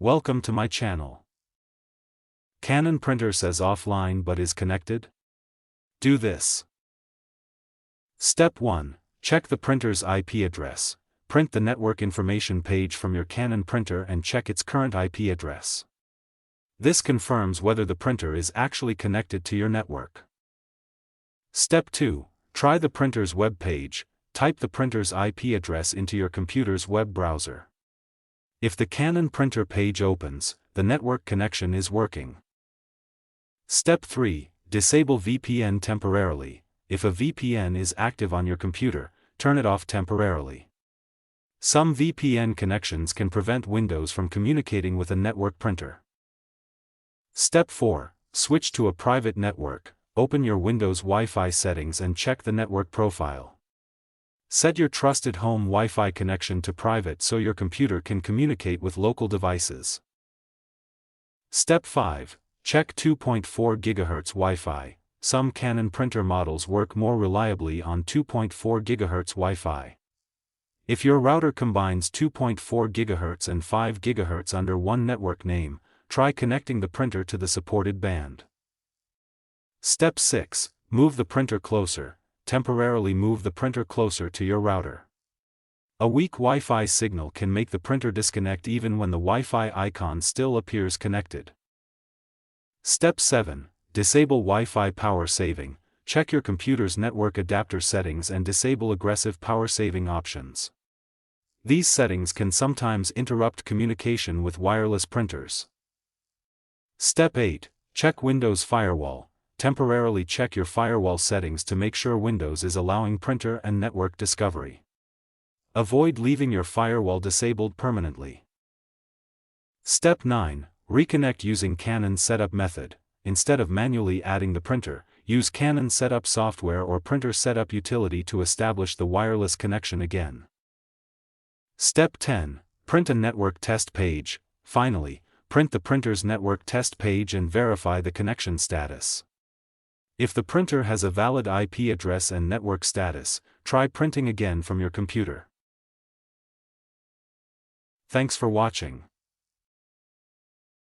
Welcome to my channel. Canon printer says offline but is connected? Do this. Step 1. Check the printer's IP address. Print the network information page from your Canon printer and check its current IP address. This confirms whether the printer is actually connected to your network. Step 2. Try the printer's web page. Type the printer's IP address into your computer's web browser. If the Canon printer page opens, the network connection is working. Step 3. Disable VPN temporarily. If a VPN is active on your computer, turn it off temporarily. Some VPN connections can prevent Windows from communicating with a network printer. Step 4. Switch to a private network. Open your Windows Wi-Fi settings and check the network profile. Set your trusted home Wi-Fi connection to private so your computer can communicate with local devices. Step 5. Check 2.4 GHz Wi-Fi. Some Canon printer models work more reliably on 2.4 GHz Wi-Fi. If your router combines 2.4 GHz and 5 GHz under one network name, try connecting the printer to the supported band. Step 6. Move the printer closer. Temporarily move the printer closer to your router. A weak Wi-Fi signal can make the printer disconnect even when the Wi-Fi icon still appears connected. Step 7. Disable Wi-Fi power saving. Check your computer's network adapter settings and disable aggressive power saving options. These settings can sometimes interrupt communication with wireless printers. Step 8. Check Windows Firewall. Temporarily check your firewall settings to make sure Windows is allowing printer and network discovery. Avoid leaving your firewall disabled permanently. Step 9. Reconnect using Canon Setup method. Instead of manually adding the printer, use Canon Setup software or Printer Setup utility to establish the wireless connection again. Step 10. Print a network test page. Finally, print the printer's network test page and verify the connection status. If the printer has a valid IP address and network status, try printing again from your computer. Thanks for watching.